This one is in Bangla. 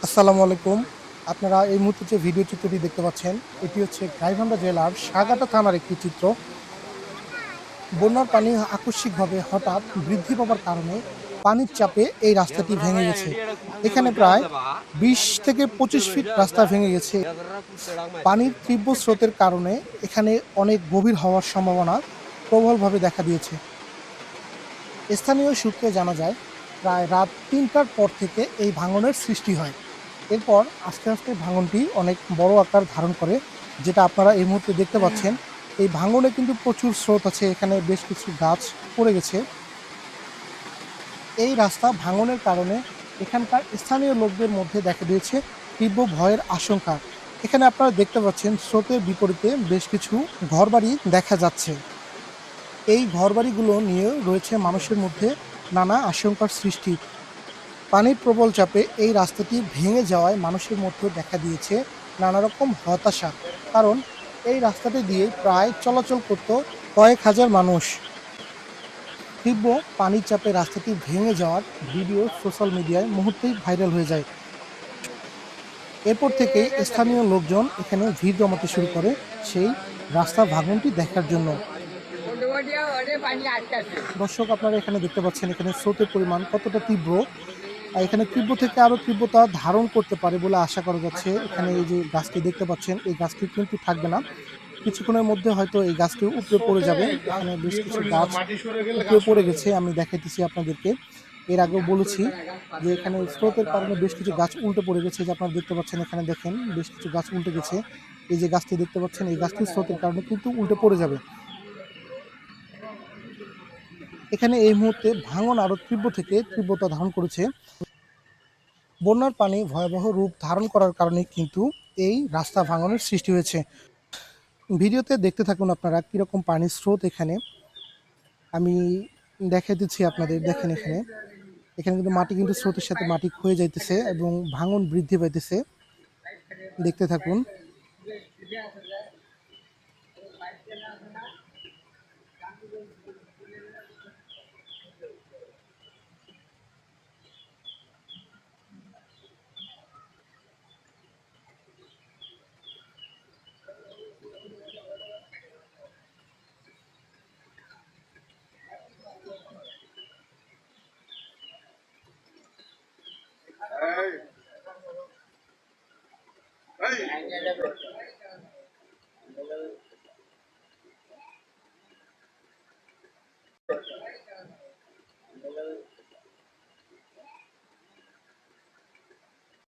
আসসালামু আলাইকুম। আপনারা এই মুহূর্তে যে ভিডিও চিত্রটি দেখতে পাচ্ছেন, এটি হচ্ছে গাইবান্ধা জেলার সাগাতা থানার একটি চিত্র। বন্যার পানি আকস্মিকভাবে হঠাৎ বৃদ্ধি পাবার কারণে পানির চাপে এই রাস্তাটি ভেঙে গেছে। এখানে প্রায় ২০ থেকে ২৫ ফিট রাস্তা ভেঙে গেছে। পানির তীব্র স্রোতের কারণে এখানে অনেক গভীর হওয়ার সম্ভাবনা প্রবলভাবে দেখা দিয়েছে। স্থানীয় সূত্রে জানা যায়, প্রায় রাত ৩টার পর থেকে এই ভাঙনের সৃষ্টি হয়। এরপর আস্তে, আস্তে ভাঙনটি অনেক বড় আকার ধারণ করে, যেটা আপনারা এই মুহূর্তে দেখতে পাচ্ছেন। এই ভাঙনে কিন্তু প্রচুর স্রোত আছে, এখানে বেশ কিছু গাছ পড়ে গেছে। এই রাস্তা ভাঙনের কারণে এখানকার স্থানীয় লোকদের মধ্যে দেখা দিয়েছে তীব্র ভয়ের আশঙ্কা। এখানে আপনারা দেখতে পাচ্ছেন স্রোতের বিপরীতে বেশ কিছু ঘরবাড়ি দেখা যাচ্ছে। এই ঘরবাড়িগুলো নিয়ে রয়েছে মানুষের মধ্যে নানা আশঙ্কার সৃষ্টি। পানির প্রবল চাপে এই রাস্তাটি ভেঙে যাওয়ায় মানুষের মধ্যে দেখা দিয়েছে নানা রকম হতাশা। কারণ এই রাস্তাটি দিয়ে প্রায় চলাচল করত কয়েক হাজার মানুষ। তীব্র পানির চাপে রাস্তাটি ভেঙে যাওয়ার ভিডিও সোশ্যাল মিডিয়ায় মুহূর্তেই ভাইরাল হয়ে যায়। এরপর থেকেই স্থানীয় লোকজন এখানে ভিড় জমাতে শুরু করে সেই রাস্তা ভাঙনটি দেখার জন্য। দর্শক, আপনারা এখানে দেখতে পাচ্ছেন এখানে স্রোতের পরিমাণ কতটা তীব্র। এখানে তীব্র থেকে আরো তীব্রতা ধারণ করতে পারে বলে আশা করা যাচ্ছে। এখানে এই যে গাছটি দেখতে পাচ্ছেন, এই গাছটি কিন্তু থাকবে না। কিছুক্ষণের মধ্যে হয়তো এই গাছটি উপড়ে পড়ে যাবে। এখানে বেশ কিছু গাছ উপড়ে পড়ে গেছে, আমি দেখাইতেছি আপনাদেরকে। এর আগেও বলেছি যে এখানে স্রোতের কারণে বেশ কিছু গাছ উল্টে পড়ে গেছে। যে আপনারা দেখতে পাচ্ছেন, এখানে দেখেন বেশ কিছু গাছ উল্টে গেছে। এই যে গাছটি দেখতে পাচ্ছেন, এই গাছটি স্রোতের কারণে কিন্তু উল্টে পড়ে যাবে। এখানে এই মুহূর্তে ভাঙন আরো তীব্র থেকে তীব্রতা ধারণ করেছে। বন্যার পানি ভয়াবহ রূপ ধারণ করার কারণে কিন্তু এই রাস্তা ভাঙনের সৃষ্টি হয়েছে। ভিডিওতে দেখতে থাকুন আপনারা কিরকম পানির স্রোত। এখানে আমি দেখাই দিচ্ছি আপনাদের, দেখেন এখানে এখানে কিন্তু মাটি কিন্তু স্রোতের সাথে মাটি ক্ষয়ে যাইতেছে এবং ভাঙন বৃদ্ধি পাইতেছে। দেখতে থাকুন। Hey. Hey.